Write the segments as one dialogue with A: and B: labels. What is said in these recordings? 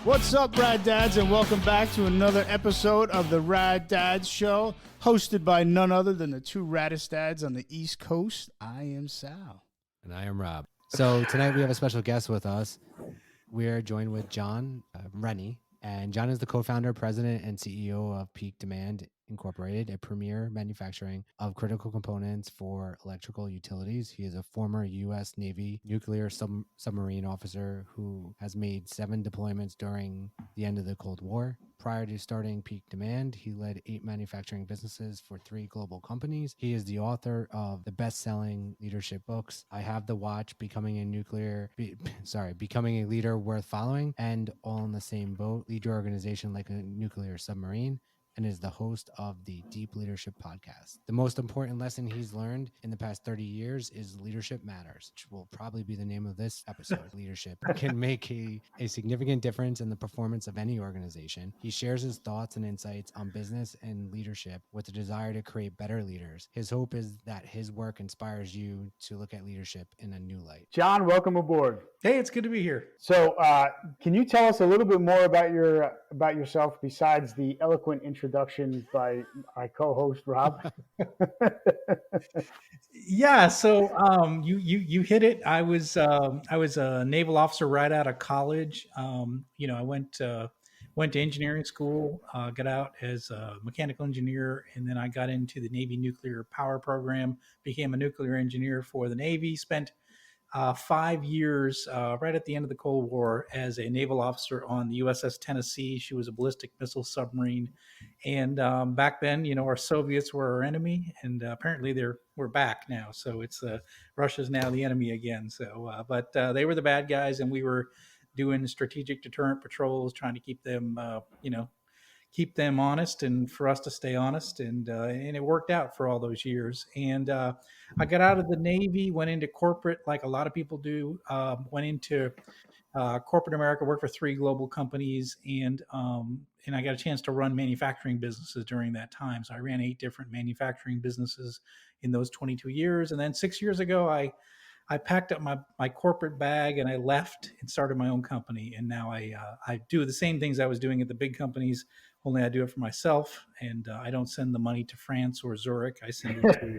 A: What's up, Rad Dads, and welcome back to another episode of the Rad Dads Show, hosted by none other than the two raddest dads on the East Coast. I am Sal.
B: And I am Rob. So tonight we have a special guest with us. We're joined with Jon Rennie. And Jon is the co-founder, president, and CEO of Peak Demand Incorporated, a premier manufacturing of critical components for electrical utilities. He is a former U.S. Navy nuclear submarine officer who has made 7 deployments during the end of the Cold War. Prior to starting Peak Demand, he led 8 manufacturing businesses for 3 global companies. He is the author of the best-selling leadership books, I Have the Watch, Becoming a Leader Worth Following, and All in the Same Boat, Lead Your Organization Like a Nuclear Submarine, and is the host of the Deep Leadership Podcast. The most important lesson he's learned in the past 30 years is leadership matters, which will probably be the name of this episode. Leadership can make a significant difference in the performance of any organization. He shares his thoughts and insights on business and leadership with the desire to create better leaders. His hope is that his work inspires you to look at leadership in a new light.
A: Jon, welcome aboard.
C: Hey, it's good to be here.
A: So, can you tell us a little bit more about yourself besides the eloquent introduction by my co-host Rob?
C: Yeah, so you hit it. I was a naval officer right out of college. I went to engineering school, got out as a mechanical engineer, and then I got into the Navy nuclear power program. Became a nuclear engineer for the Navy. Spent 5 years right at the end of the Cold War as a naval officer on the USS Tennessee. She was a ballistic missile submarine. And back then, our Soviets were our enemy, and apparently we're back now. So it's Russia's now the enemy again. So, but they were the bad guys, and we were doing strategic deterrent patrols, trying to keep them, keep them honest, and for us to stay honest, and it worked out for all those years. And I got out of the Navy, went into corporate, like a lot of people do. Went into corporate America, worked for 3 global companies, and I got a chance to run manufacturing businesses during that time. So I ran 8 different manufacturing businesses in those 22 years. And then 6 years ago, I packed up my corporate bag and I left and started my own company. And now I do the same things I was doing at the big companies, only I do it for myself. And I don't send the money to France or Zurich. I send it to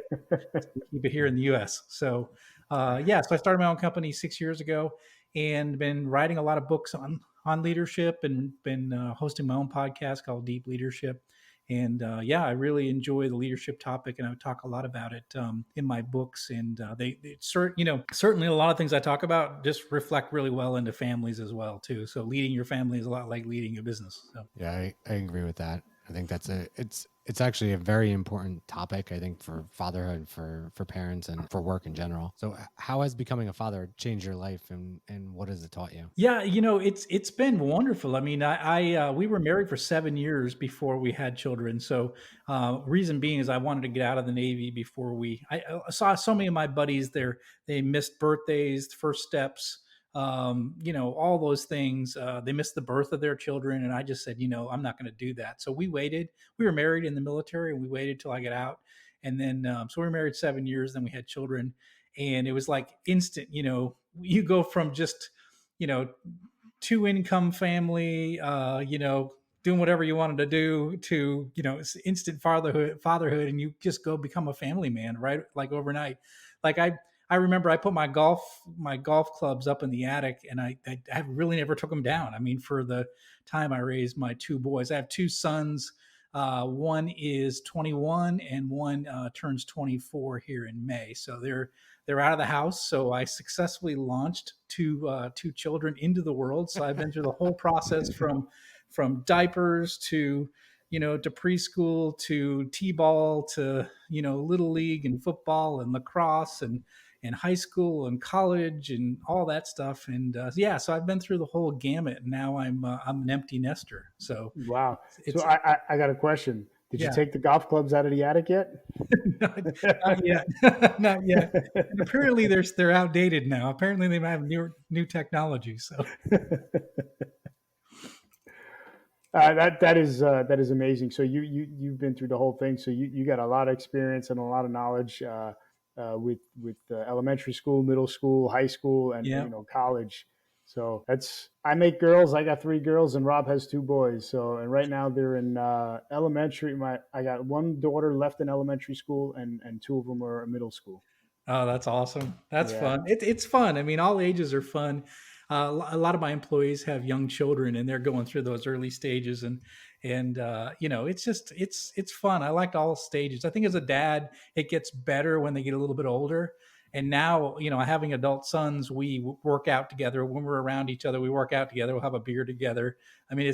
C: keep it here in the U.S. So so I started my own company 6 years ago and been writing a lot of books on leadership, and been hosting my own podcast called Deep Leadership. And I really enjoy the leadership topic, and I talk a lot about it in my books. And certainly a lot of things I talk about just reflect really well into families as well too. So leading your family is a lot like leading a business. So.
B: Yeah, I agree with that. I think it's actually a very important topic, I think, for fatherhood, for parents, and for work in general. So how has becoming a father changed your life, and what has it taught you?
C: Yeah, it's been wonderful. I mean, we were married for 7 years before we had children. So reason being is I wanted to get out of the Navy before I saw so many of my buddies there. They missed birthdays, first steps, all those things. They missed the birth of their children. And I just said, I'm not going to do that. So we waited. We were married in the military, and we waited till I got out. And then, so we were married 7 years, then we had children, and it was like instant, you go from just, 2-income family, doing whatever you wanted to do to, instant fatherhood. And you just go become a family man, right? Like overnight. Like I remember I put my golf clubs up in the attic, and I really never took them down. I mean, for the time I raised my 2 boys, I have 2 sons. One is 21 and one turns 24 here in May. So they're out of the house. So I successfully launched two children into the world. So I've been through the whole process from diapers to preschool to t-ball to little league and football and lacrosse and high school and college and all that stuff. And so I've been through the whole gamut. And now I'm an empty nester. So
A: wow. So I got a question. Did you take the golf clubs out of the attic yet?
C: Not yet. Not yet. And apparently they're outdated now. Apparently they have new technology. So
A: that is amazing. So you've been through the whole thing. So you got a lot of experience and a lot of knowledge with elementary school, middle school, high school, and college. So I make girls. I got 3 girls, and Rob has 2 boys. So, and right now they're in elementary. I got 1 daughter left in elementary school, and 2 of them are in middle school.
C: Oh, that's awesome. That's
A: Yeah.
C: fun. It's fun. I mean, all ages are fun. A lot of my employees have young children, and they're going through those early stages, and it's just it's fun. I liked all stages. I think as a dad, it gets better when they get a little bit older. And now, having adult sons, we work out together when we're around each other. We work out together. We'll have a beer together. I mean,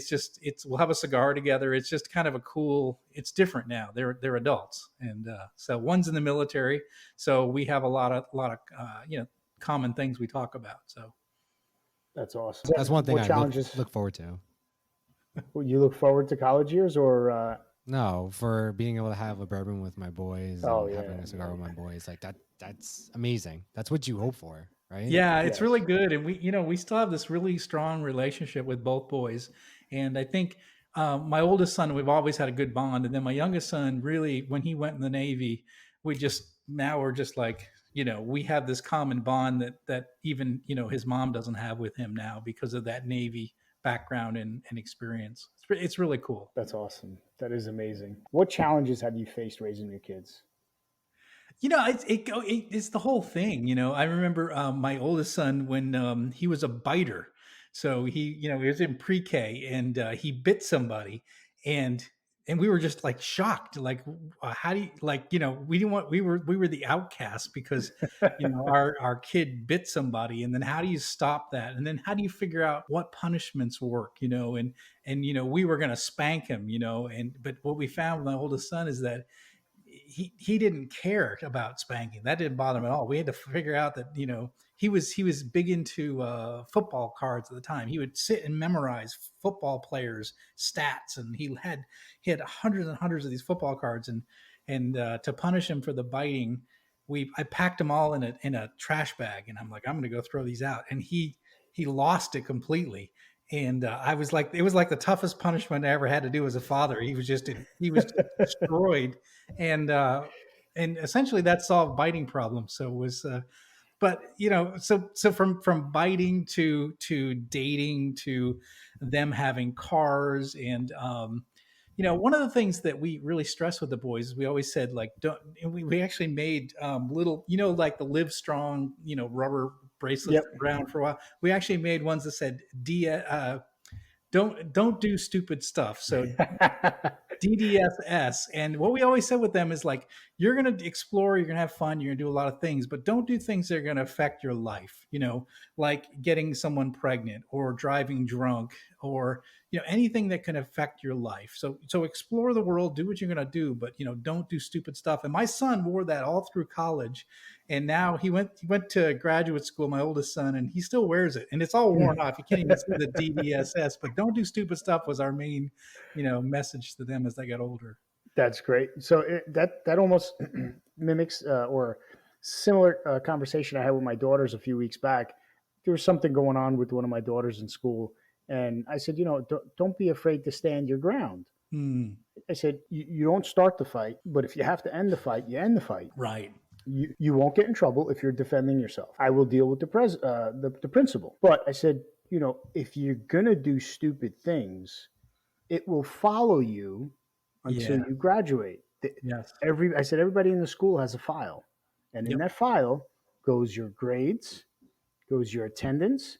C: we'll have a cigar together. It's just kind of a cool. It's different now. They're adults, and so one's in the military, so we have a lot of common things we talk about. So
A: That's awesome.
B: That's one thing
A: What
B: I
A: challenges
B: look forward to.
A: you look forward to college years, or
B: No, for being able to have a bourbon with my boys
A: Oh,
B: and
A: yeah,
B: having a cigar with my boys, like that's amazing. That's what you hope for, right?
C: yeah, it's
A: Yes.
C: really good, and we still have this really strong relationship with both boys. And I think my oldest son, we've always had a good bond, and then my youngest son, really, when he went in the Navy, we're just like, we have this common bond that even his mom doesn't have with him now because of that Navy background and experience. It's really cool.
A: That's awesome. That is amazing. What challenges have you faced raising your kids?
C: It's the whole thing. I remember my oldest son when he was a biter. So he was in pre-K, and he bit somebody, and we were just like shocked. Like, how do you, like, we didn't want, we were the outcasts because, our kid bit somebody. And then how do you stop that? And then how do you figure out what punishments work, and we were going to spank him, but what we found with my oldest son is that he didn't care about spanking. That didn't bother him at all. We had to figure out that he was big into football cards at the time. He would sit and memorize football players' stats, and he had hundreds and hundreds of these football cards. And to punish him for the biting, I packed them all in a trash bag, and I'm like, I'm going to go throw these out. And he lost it completely. And it was like the toughest punishment I ever had to do as a father. He was just destroyed, and essentially that solved biting problems. So it was, but so from biting to dating to them having cars, and one of the things that we really stress with the boys is we always said, like, don't. And we actually made little, like the Live Strong, rubber bracelets around for a while. We actually made ones that said don't do stupid stuff. So DDSS. And what we always said with them is, like, you're going to explore, you're going to have fun, you're going to do a lot of things, but don't do things that are going to affect your life, like getting someone pregnant or driving drunk or, anything that can affect your life. So explore the world, do what you're going to do, but, don't do stupid stuff. And my son wore that all through college. And now he went to graduate school, my oldest son, and he still wears it. And it's all worn off. You can't even see the DDSS, but don't do stupid stuff was our main, message to them as they got older.
A: That's great. So that almost mimics or similar conversation I had with my daughters a few weeks back. There was something going on with one of my daughters in school, and I said, don't be afraid to stand your ground. I said, you don't start the fight, but if you have to end the fight, you end the fight.
C: Right.
A: You won't get in trouble if you're defending yourself. I will deal with the principal. But I said, if you're gonna do stupid things, it will follow you until you graduate.
C: Yes.
A: I said everybody in the school has a file, and in that file goes your grades, goes your attendance,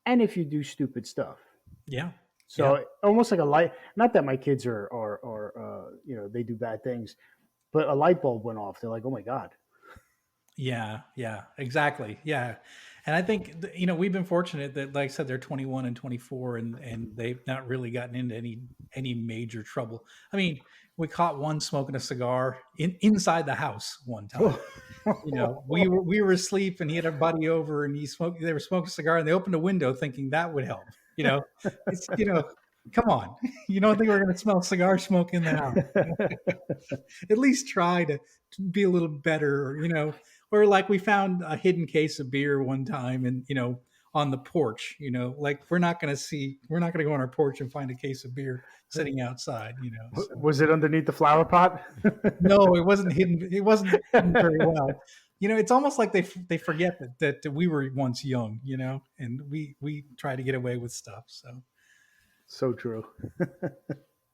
A: and if you do stupid stuff.
C: Yeah.
A: So almost like a light. Not that my kids are they do bad things, but a light bulb went off. They're like, oh my God.
C: Yeah, exactly. Yeah. And I think, we've been fortunate that, like I said, they're 21 and 24, and they've not really gotten into any major trouble. I mean, we caught one smoking a cigar inside the house one time. We were asleep, and he had a buddy over, and they were smoking a cigar, and they opened a window thinking that would help. It's, come on. You don't think we're going to smell cigar smoke in the house? At least try to be a little better, or like we found a hidden case of beer one time, and, on the porch, like we're not going to go on our porch and find a case of beer sitting outside, So.
A: Was it underneath the flower pot?
C: No, it wasn't hidden. It wasn't hidden very well. It's almost like they forget that we were once young, and we try to get away with stuff.
A: So true.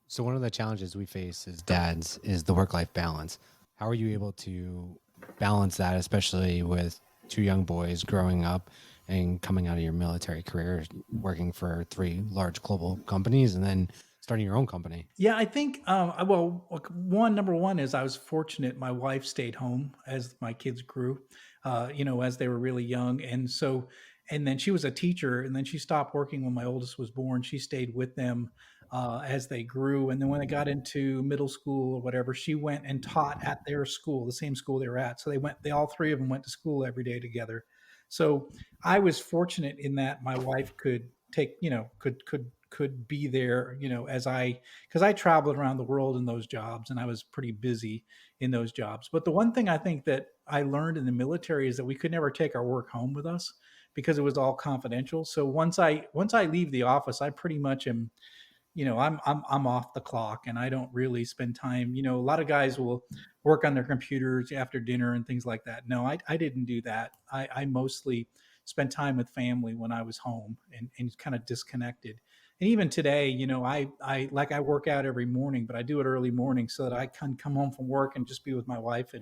B: So one of the challenges we face as dads is the work-life balance. How are you able to balance that, especially with two young boys growing up and coming out of your military career, working for 3 large global companies and then starting your own company?
C: Yeah, I think, well, number one is I was fortunate. My wife stayed home as my kids grew, as they were really young. And then she was a teacher, and then she stopped working when my oldest was born. She stayed with them as they grew. And then when they got into middle school or whatever, she went and taught at their school, the same school they were at. So all 3 of them went to school every day together. So I was fortunate in that my wife could take, could be there, because I traveled around the world in those jobs and I was pretty busy in those jobs. But the one thing I think that I learned in the military is that we could never take our work home with us because it was all confidential. So once I leave the office, I pretty much am, I'm off the clock and I don't really spend time. A lot of guys will work on their computers after dinner and things like that. No, I didn't do that. I mostly spent time with family when I was home and kind of disconnected. And even today, I work out every morning, but I do it early morning so that I can come home from work and just be with my wife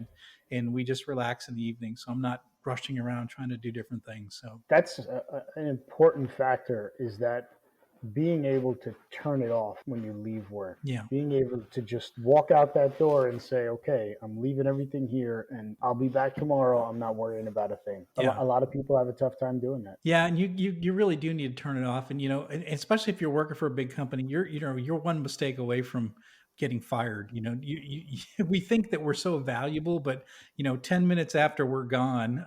C: and we just relax in the evening. So I'm not rushing around trying to do different things. So
A: That's an important factor, is that being able to turn it off when you leave work,
C: yeah.
A: being able to just walk out that door and say, okay, I'm leaving everything here and I'll be back tomorrow. I'm not worrying about a thing.
C: Yeah.
A: A lot of people have a tough time doing that.
C: Yeah, and you really do need to turn it off. And and especially if you're working for a big company, you're one mistake away from getting fired. We think that we're so valuable, but 10 minutes after we're gone,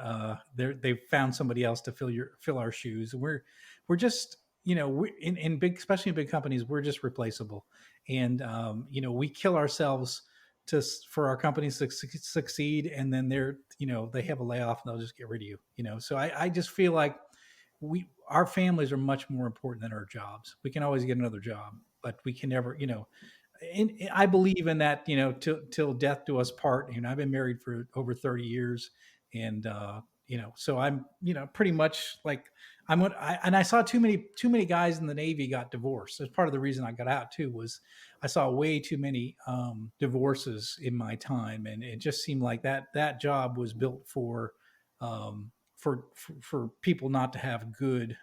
C: they've found somebody else to fill our shoes. And we're just we in big, especially in big companies, we're just replaceable. And we kill ourselves for our companies to succeed, and then they have a layoff and they'll just get rid of you. So I just feel like our families are much more important than our jobs. We can always get another job, but we can never, and I believe in that, till death do us part. I've been married for over 30 years, and so I'm, pretty much like and I saw too many guys in the Navy got divorced. That's part of the reason I got out too, was I saw way too many divorces in my time, and it just seemed like that job was built um, for people not to have good,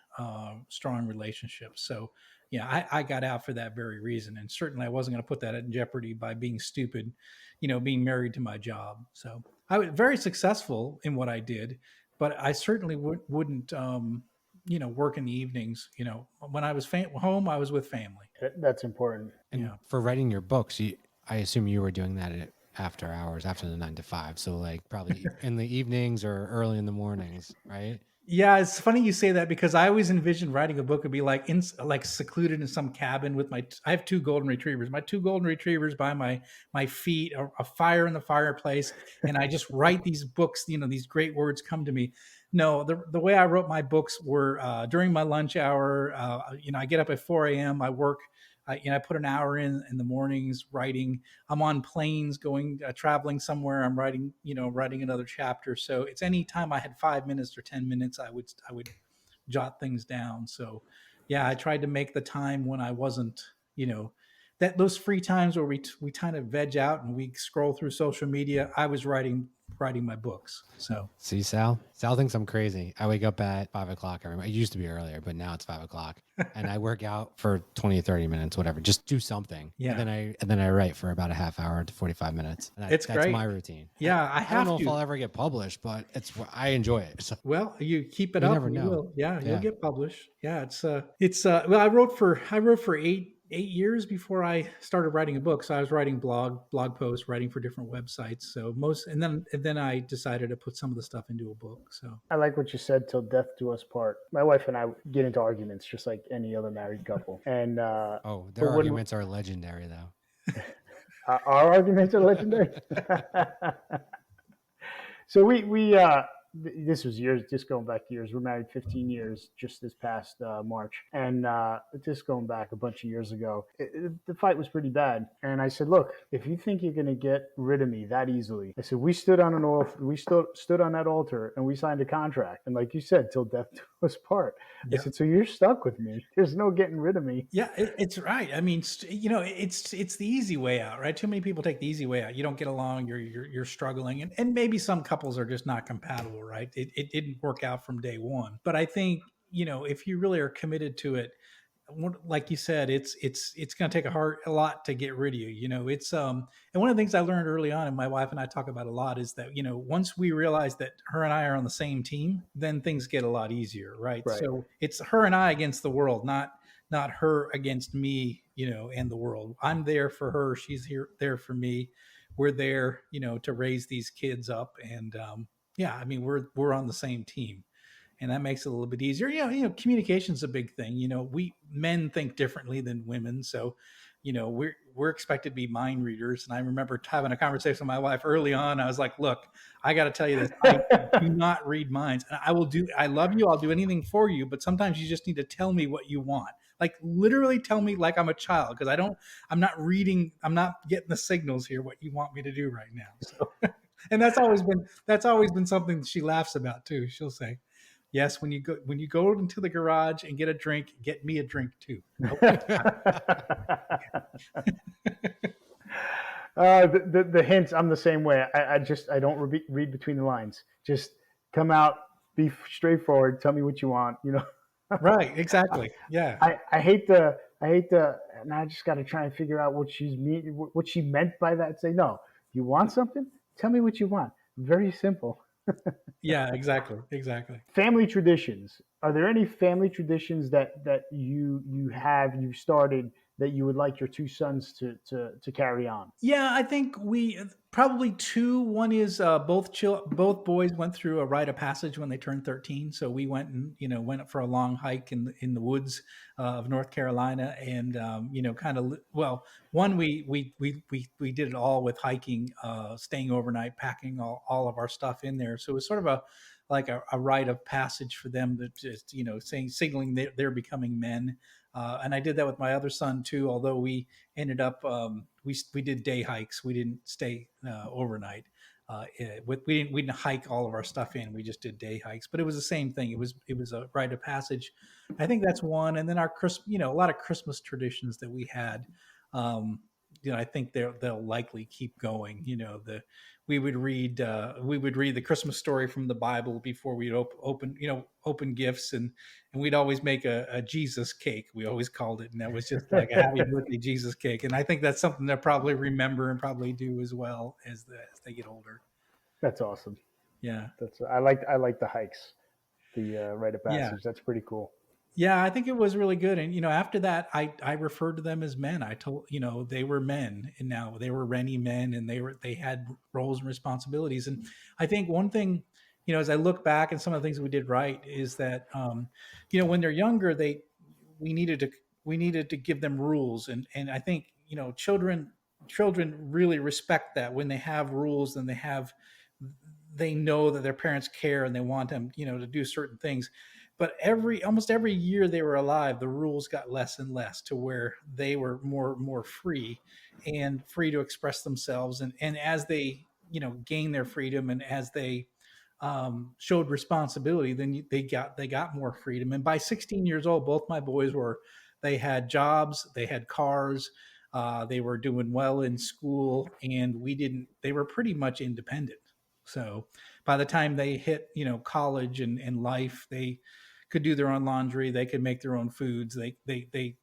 C: strong relationships. So yeah, I got out for that very reason, and certainly I wasn't going to put that in jeopardy by being stupid, being married to my job. So I was very successful in what I did, but I certainly wouldn't, work in the evenings. When I was home, I was with family.
A: That's important.
B: And
C: Yeah.
B: for writing your books, I assume you were doing that after hours, after the 9 to 5. So like probably in the evenings or early in the mornings, right?
C: Yeah, it's funny you say that because I always envisioned writing a book would be like secluded in some cabin with I have 2 golden retrievers. My 2 golden retrievers by my feet, a fire in the fireplace, and I just write these books. These great words come to me. No, the way I wrote my books were during my lunch hour. I get up at 4 a.m. I work. I put an hour in the mornings writing. I'm on planes going traveling somewhere. I'm writing another chapter. So it's any time I had 5 minutes or 10 minutes, I would jot things down. So yeah, I tried to make the time when I wasn't, that those free times where we kind of veg out and we scroll through social media. I was writing my books. So
B: See, Sal thinks I'm crazy. I wake up at 5 o'clock. It used to be earlier, but now it's 5 o'clock, and I work out for 20 or 30 minutes, whatever. Just do something.
C: Yeah.
B: And then I write for about a half hour to 45 minutes. And
C: It's
B: that's
C: great.
B: my routine.
C: Yeah, I
B: don't know
C: have
B: if
C: to.
B: I'll ever get published, but I enjoy it. So
C: Well, you keep it
B: You
C: up.
B: never
C: and you
B: know.
C: will. Yeah,
B: Yeah.
C: you'll get published. Yeah, well, I wrote for 8 years before I started writing a book. So I was writing blog posts, writing for different websites. So and then I decided to put some of the stuff into a book. So
A: I like what you said, till death do us part. My wife and I get into arguments just like any other married couple. And
B: their
A: but when-
B: arguments are legendary, though.
A: our arguments are legendary. So this was years, just going back years. We're married 15 years just this past March. And just going back a bunch of years ago, the fight was pretty bad. And I said, look, if you think you're going to get rid of me that easily, I said, we stood on stood on that altar and we signed a contract. And like you said, till death do us part.
C: Yeah.
A: I said, so you're stuck with me. There's no getting rid of me.
C: Yeah, it's right. I mean, it's the easy way out, right? Too many people take the easy way out. You don't get along. You're struggling, and maybe some couples are just not compatible, right? It didn't work out from day one. But I think if you really are committed to it, like you said, it's going to take a lot to get rid of you. It's and one of the things I learned early on, and my wife and I talk about a lot, is that once we realize that her and I are on the same team, then things get a lot easier, right? So it's her and I against the world, not her against me, and the world. I'm there for her, she's there for me. We're there, to raise these kids up, and I mean, we're on the same team. And that makes it a little bit easier. Communication is a big thing. We men think differently than women, so we're expected to be mind readers. And I remember having a conversation with my wife early on. I was like, "Look, I got to tell you this. I do not read minds, and I love you. I'll do anything for you, but sometimes you just need to tell me what you want. Like literally tell me like I'm a child, because I'm not reading. I'm not getting the signals here. What you want me to do right now." So, and that's always been something she laughs about too. She'll say, "Yes, when you go into the garage and get a drink, get me a drink too." Okay.
A: The hints, I'm the same way. I don't read between the lines. Just come out, be straightforward. Tell me what you want.
C: Right. Exactly. Yeah.
A: I hate the, and I just got to try and figure out what she meant by that. Say, no, you want something? Tell me what you want. Very simple.
C: Yeah, exactly.
A: Family traditions. Are there any family traditions that you've started that you would like your two sons to carry on?
C: Yeah, I think we probably two. One is both boys went through a rite of passage when they turned 13. So we went and went for a long hike in the woods of North Carolina, and one we did it all with hiking, staying overnight, packing all of our stuff in there. So it was sort of a rite of passage for them, that just signaling they're becoming men. And I did that with my other son too. Although we ended up we did day hikes. We didn't stay overnight. We didn't hike all of our stuff in. We just did day hikes. But it was the same thing. It was a rite of passage. I think that's one. And then our a lot of Christmas traditions that we had. I think they'll likely keep going. We would read the Christmas story from the Bible before we'd open gifts, and we'd always make a Jesus cake. We always called it, and that was just like a happy birthday Jesus cake. And I think that's something they'll probably remember and probably do as well as they get older.
A: That's awesome.
C: Yeah,
A: I like the hikes, the rite of passage.
C: Yeah.
A: That's pretty cool.
C: Yeah, I think it was really good. And, after that, I referred to them as men. I told, they were men, and now they were Rennie men, and they had roles and responsibilities. And I think one thing, as I look back and some of the things we did right is that, when they're younger, we needed to give them rules. And I think, children really respect that when they have rules, and they know that their parents care and they want them, to do certain things. But almost every year they were alive, the rules got less and less, to where they were more free to express themselves. And as they, gained their freedom, and as they showed responsibility, then they got more freedom. And by 16 years old, both my boys they had jobs, they had cars, they were doing well in school, and they were pretty much independent. So by the time they hit, college and life, they could do their own laundry. They could make their own foods. They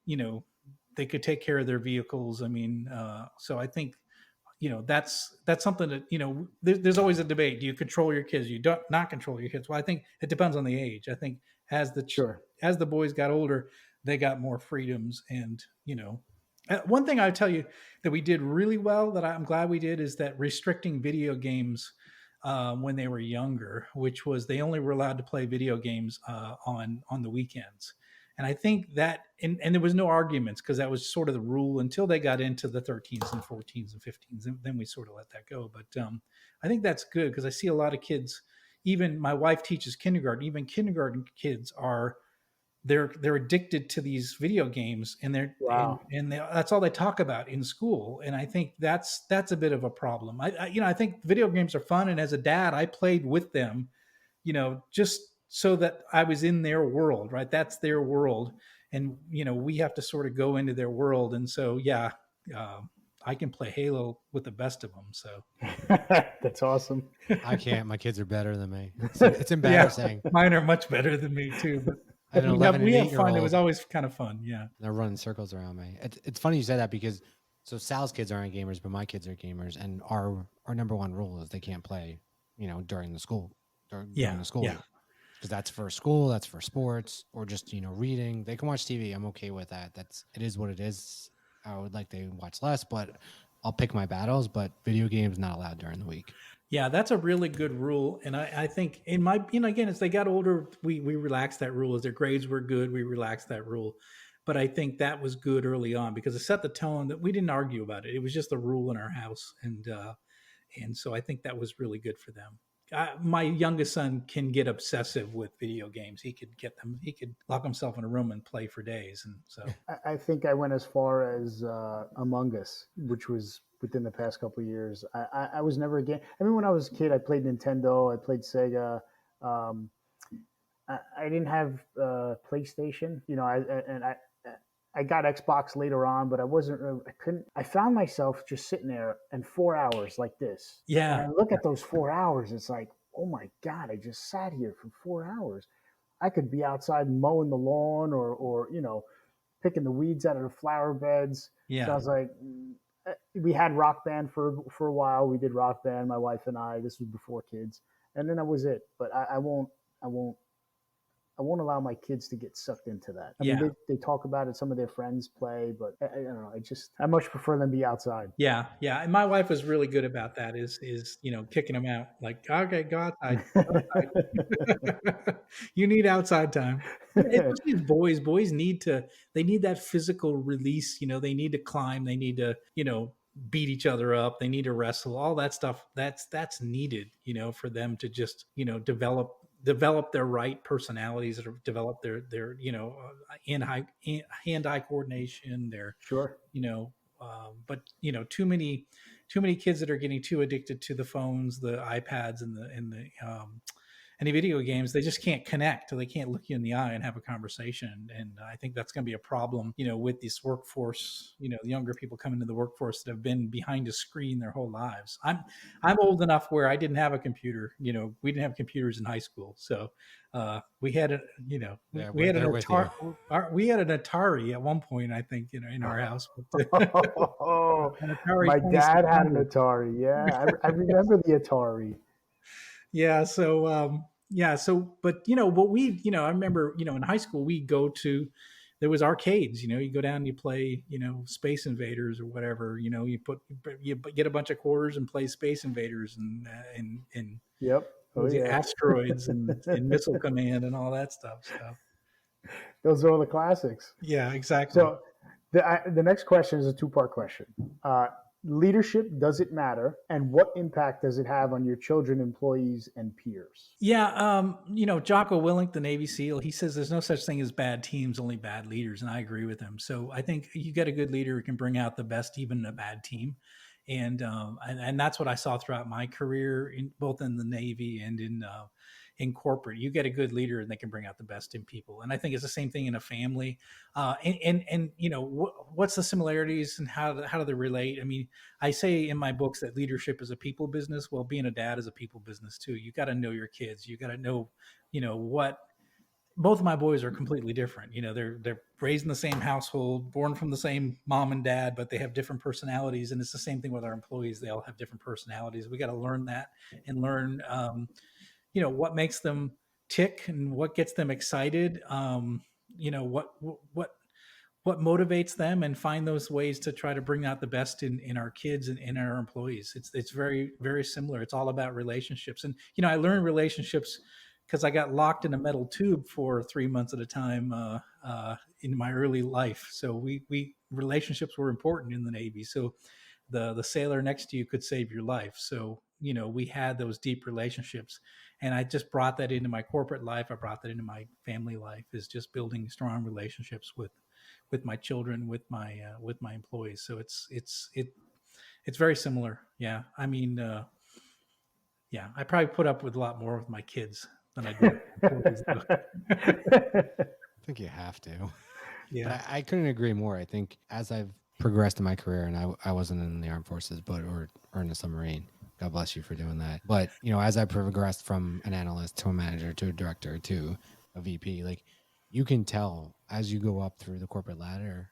C: could take care of their vehicles. I mean, so I think, that's something that, there's always a debate. Do you control your kids? You don't not control your kids. Well, I think it depends on the age. I think as the boys got older, they got more freedoms. And, one thing I would tell you that we did really well, that I'm glad we did, is that restricting video games when they were younger, which was they only were allowed to play video games on the weekends. And I think that, and there was no arguments, because that was sort of the rule until they got into the 13s and 14s and 15s. And then we sort of let that go. But I think that's good, because I see a lot of kids, even my wife teaches kindergarten. Even kindergarten kids are they're addicted to these video games, and
A: Wow.
C: that's all they talk about in school. And I think that's a bit of a problem. I think video games are fun, and as a dad, I played with them, just so that I was in their world, right? That's their world, and we have to sort of go into their world. And so, yeah, I can play Halo with the best of them. So
A: That's awesome.
B: I can't. My kids are better than me. It's embarrassing.
C: yeah, mine are much better than me too. But
B: I have an 11 and
C: we
B: 8
C: have
B: year
C: fun.
B: old.
C: It was always kind of fun. Yeah.
B: They're running circles around me. It's funny you said that because Sal's kids aren't gamers, but my kids are gamers, and our number one rule is they can't play, during the school during the school week. Because that's for school, that's for sports, or just reading. They can watch TV. I'm okay with that. It is what it is. I would like they watch less, but I'll pick my battles. But video games not allowed during the week.
C: Yeah, that's a really good rule. And I think in my, again, as they got older, we relaxed that rule. As their grades were good, we relaxed that rule. But I think that was good early on because it set the tone that we didn't argue about it. It was just a rule in our house. And so I think that was really good for them. My youngest son can get obsessive with video games. He could lock himself in a room and play for days. And so
A: I think I went as far as Among Us, which was within the past couple of years. I was never a game. I mean, when I was a kid, I played Nintendo, I played Sega. I didn't have PlayStation, I got Xbox later on, but I wasn't. I couldn't. I found myself just sitting there and 4 hours like this.
C: yeah,
A: And I look at those 4 hours. It's like, oh my god, I just sat here for 4 hours. I could be outside mowing the lawn or picking the weeds out of the flower beds.
C: yeah.
A: So I was like, we had Rock Band for a while. We did Rock Band, my wife and I. This was before kids, and then that was it. But I won't allow my kids to get sucked into that. I mean, they talk about it. Some of their friends play, but I don't know. I much prefer them be outside.
C: Yeah, yeah. And my wife was really good about that. Is kicking them out. Like, okay, go outside. Go outside. You need outside time. Especially boys need that physical release. They need to climb. They need to beat each other up. They need to wrestle. All that stuff. That's needed. For them to just develop their right personalities, or develop their hand-eye coordination, their
A: Sure.
C: but too many kids that are getting too addicted to the phones, the iPads, and the video games. They just can't connect. They can't look you in the eye and have a conversation. And I think that's going to be a problem, with this workforce. The younger people coming into the workforce that have been behind a screen their whole lives. I'm old enough where I didn't have a computer. We didn't have computers in high school, so we had a we had an Atari. We had an Atari at one point, I think, in our house.
A: My dad had an Atari. Yeah, I remember the Atari.
C: Yeah. So, but what I remember, in high school, there was arcades, you go down and you play, Space Invaders or whatever, you get a bunch of quarters and play Space Invaders and
A: Yep. Oh, yeah.
C: Asteroids and Missile Command and all that stuff. So
A: those are all the classics.
C: Yeah, exactly.
A: So the next question is a two-part question. Leadership, does it matter? And what impact does it have on your children, employees, and peers?
C: Yeah, Jocko Willink, the Navy SEAL, he says there's no such thing as bad teams, only bad leaders, and I agree with him. So I think you get a good leader who can bring out the best even in a bad team, and that's what I saw throughout my career, both in the Navy and in corporate. You get a good leader, and they can bring out the best in people. And I think it's the same thing in a family. What's the similarities and how do they relate? I mean, I say in my books that leadership is a people business. Well, being a dad is a people business too. You got to know your kids. You got to know, what. Both of my boys are completely different. They're raised in the same household, born from the same mom and dad, but they have different personalities. And it's the same thing with our employees. They all have different personalities. We got to learn that and learn, what makes them tick and what gets them excited. What motivates them, and find those ways to try to bring out the best in our kids and in our employees. It's very, very similar. It's all about relationships. And, I learned relationships because I got locked in a metal tube for 3 months at a time in my early life. So relationships were important in the Navy. So the sailor next to you could save your life. So, we had those deep relationships. And I just brought that into my corporate life. I brought that into my family life, is just building strong relationships with my children, with my employees. So it's very similar. Yeah. I mean, yeah, I probably put up with a lot more with my kids than I do with employees.
B: I think you have to.
C: Yeah.
B: But I couldn't agree more. I think as I've progressed in my career, and I wasn't in the armed forces, or in a submarine. God bless you for doing that. But as I progressed from an analyst to a manager to a director to a VP, like you can tell as you go up through the corporate ladder,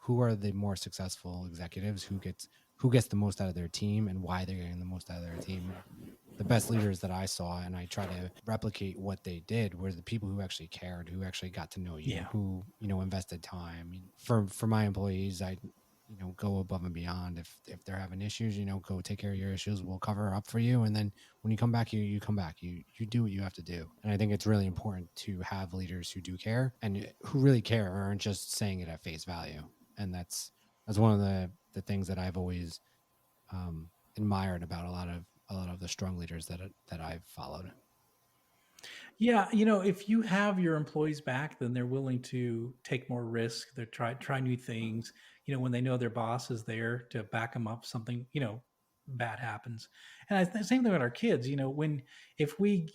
B: who are the more successful executives, who gets the most out of their team, and why they're getting the most out of their team. The best leaders that I saw, and I try to replicate what they did, were the people who actually cared, who actually got to know you,
C: Yeah.
B: who invested time. For my employees, I go above and beyond. If they're having issues, go take care of your issues. We'll cover up for you, and then when you come back, you come back. You do what you have to do. And I think it's really important to have leaders who do care and who really care, aren't just saying it at face value. And that's one of the things that I've always admired about a lot of the strong leaders that I've followed.
C: Yeah, if you have your employees back, then they're willing to take more risk. They try new things. When they know their boss is there to back them up, something bad happens. And same thing with our kids. If we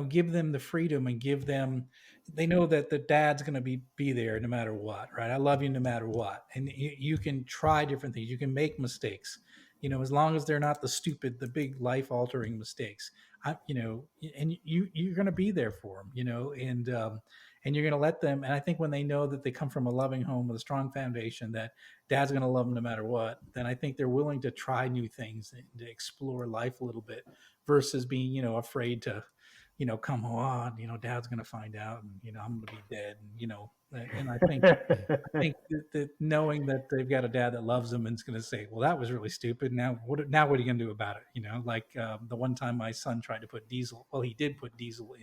C: give them the freedom and they know that the dad's going to be there no matter what, right? I love you no matter what, and you can try different things. You can make mistakes. As long as they're not the big life altering mistakes. And you're going to be there for them, and you're going to let them. And I think when they know that they come from a loving home with a strong foundation, that dad's going to love them no matter what, then I think they're willing to try new things and to explore life a little bit versus being, afraid to, come on, dad's going to find out and, I'm going to be dead. And I think that knowing that they've got a dad that loves them and is going to say, well, that was really stupid. Now what are you going to do about it? Like the one time my son tried to put diesel. Well, he did put diesel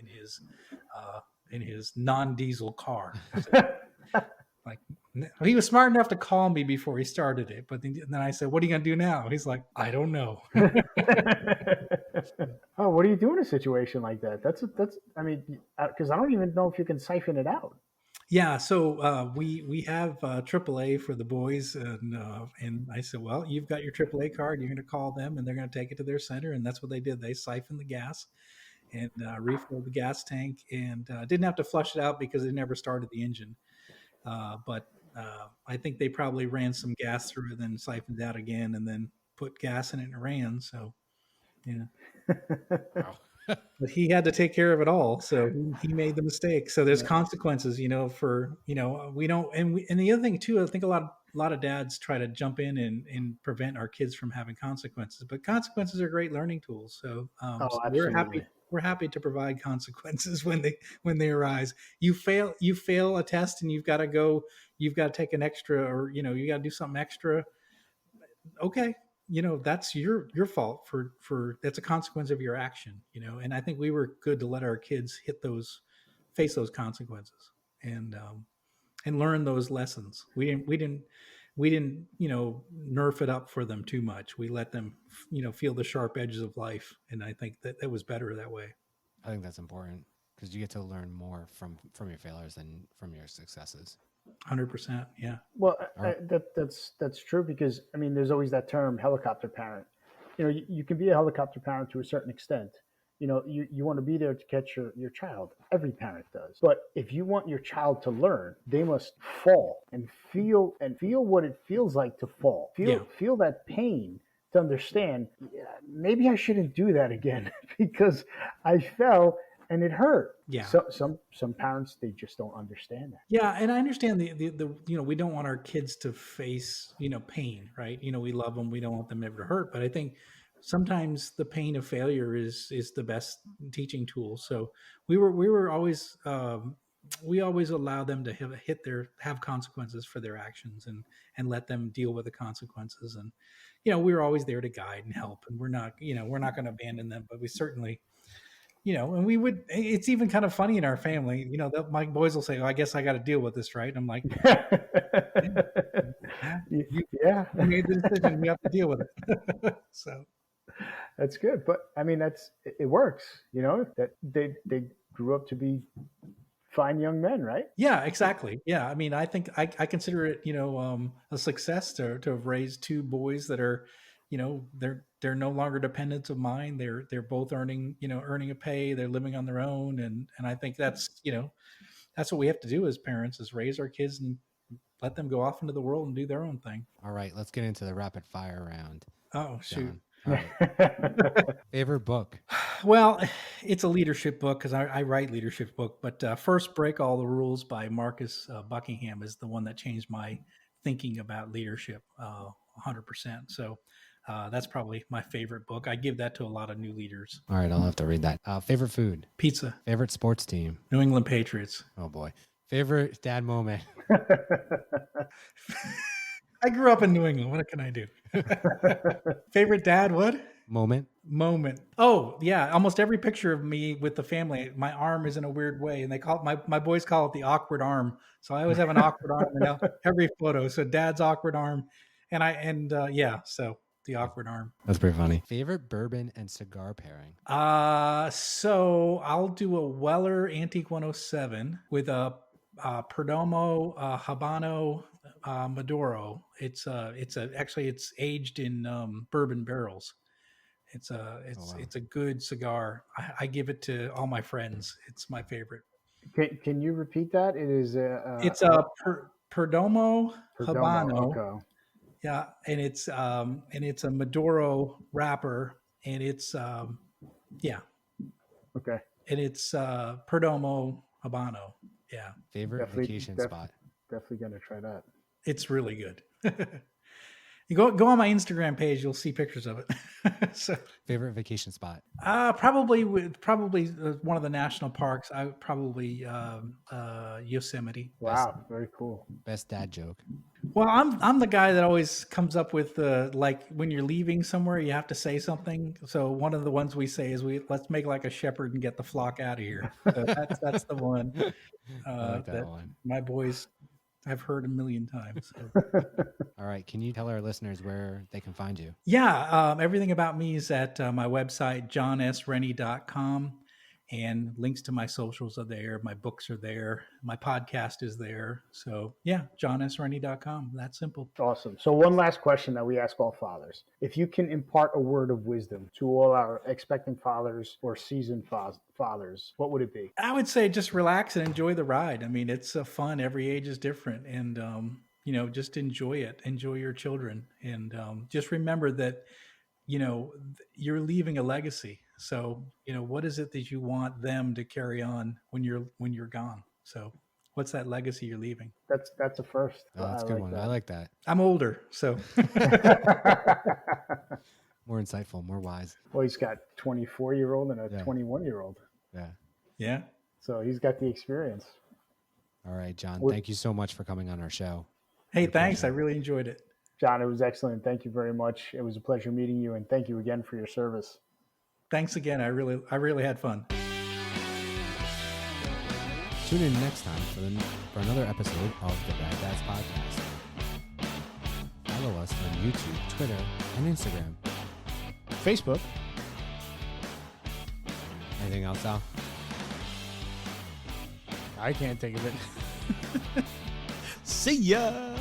C: in his non-diesel car. So, like, he was smart enough to call me before he started it. But then I said, what are you going to do now? He's like, I don't know.
A: Oh, what do you do in a situation like that? I mean, because I don't even know if you can siphon it out.
C: Yeah, so we have AAA for the boys, and I said, well, you've got your AAA card. You're going to call them, and they're going to take it to their center, and that's what they did. They siphoned the gas and refilled the gas tank, and didn't have to flush it out because they never started the engine. But I think they probably ran some gas through it, then siphoned it out again, and then put gas in it and ran. So, yeah.
B: Wow.
C: But he had to take care of it all, so he made the mistake. So there's consequences, for we don't. And the other thing too, I think a lot of dads try to jump in and prevent our kids from having consequences, but consequences are great learning tools. So, so we're happy to provide consequences when they arise. You fail a test and you've got to take an extra, or you got to do something extra. Okay, that's your fault for that's a consequence of your action. And I think we were good to let our kids face those consequences and learn those lessons. We didn't nerf it up for them too much. We let them feel the sharp edges of life, and I think that was better that way.
B: I think that's important because you get to learn more from your failures than from your successes.
C: 100%. Yeah.
A: Well, that's true, because I mean, there's always that term helicopter parent. You can be a helicopter parent to a certain extent. You want to be there to catch your child. Every parent does. But if you want your child to learn, they must fall and feel what it feels like to fall. Feel that pain to understand, maybe I shouldn't do that again because I fell and it hurt.
C: Yeah.
A: So some parents, they just don't understand that.
C: Yeah, and I understand the we don't want our kids to face pain, right? We love them, we don't want them ever to hurt, but I think sometimes the pain of failure is the best teaching tool. So we were always we always allow them to have consequences for their actions and let them deal with the consequences. And we were always there to guide and help, and we're not going to abandon them, but we certainly and we would. It's even kind of funny in our family. My boys will say, "Oh, I guess I got to deal with this, right?" And I'm like, "Yeah, you made the decision. We have to deal with it." So,
A: That's good. But I mean, it works, you know, that they grew up to be fine young men, right?
C: Yeah, exactly. Yeah, I mean, I think I consider it, a success to have raised two boys that are, they're no longer dependents of mine. They're both earning a pay. They're living on their own, and I think that's what we have to do as parents is raise our kids and let them go off into the world and do their own thing.
B: All right, let's get into the rapid fire round.
C: Oh shoot.
B: John. All right. Favorite book?
C: Well, it's a leadership book because I write leadership book. But First Break All the Rules by Marcus Buckingham is the one that changed my thinking about leadership 100%. So that's probably my favorite book. I give that to a lot of new leaders.
B: All right, I'll have to read that. Favorite food?
C: Pizza.
B: Favorite sports team?
C: New England Patriots.
B: Oh boy. Favorite dad moment?
C: I grew up in New England. What can I do? Favorite dad? What?
B: Moment?
C: Oh yeah, almost every picture of me with the family, my arm is in a weird way, and they call it, my boys call it the awkward arm. So I always have an awkward arm in every photo. So dad's awkward arm, so the awkward arm.
B: That's pretty funny. Favorite bourbon and cigar pairing?
C: So I'll do a Weller Antique 107 with a Perdomo Habano Maduro. It's aged in bourbon barrels. It's a good cigar. I give it to all my friends. It's my favorite.
A: Can you repeat that? It is
C: It's a Perdomo Habano.
A: Okay.
C: Yeah, and it's a Maduro wrapper, and it's
A: Okay.
C: and it's Perdomo Habano. Yeah.
B: Favorite vacation spot?
A: Definitely gonna try that.
C: It's really good. You go on my Instagram page, you'll see pictures of it. So,
B: favorite vacation spot?
C: probably one of the national parks. I would probably Yosemite.
A: Wow, very cool.
B: Best dad joke?
C: Well, I'm the guy that always comes up with like when you're leaving somewhere, you have to say something. So one of the ones we say is let's make like a shepherd and get the flock out of here. So that's the one
B: I like that one.
C: My boys have heard a million times. So.
B: All right. Can you tell our listeners where they can find you?
C: Yeah. Everything about me is at my website, jonsrennie.com. And links to my socials are there. My books are there. My podcast is there. So yeah, jonsrennie.com. That simple.
A: Awesome. So one last question that we ask all fathers. If you can impart a word of wisdom to all our expectant fathers or seasoned fathers, what would it be?
C: I would say just relax and enjoy the ride. I mean, it's fun. Every age is different. And, just enjoy it. Enjoy your children. And just remember that, you're leaving a legacy. So, what is it that you want them to carry on when you're gone? So what's that legacy you're leaving?
A: That's a first.
B: Oh, that's a good one. I like that.
C: I'm older, so.
B: More insightful, more wise.
A: Well, he's got 24-year-old and a 21-year-old.
B: Yeah.
C: Yeah.
A: So he's got the experience.
B: All right, John, thank you so much for coming on our show.
C: Hey, thanks. I really enjoyed it.
A: John, it was excellent. Thank you very much. It was a pleasure meeting you, and thank you again for your service.
C: Thanks again. I really had fun.
B: Tune in next time for another episode of the Rad Dads Podcast. Follow us on YouTube, Twitter, and Instagram.
A: Facebook.
B: Anything else, Al?
A: I can't think of it.
C: See ya.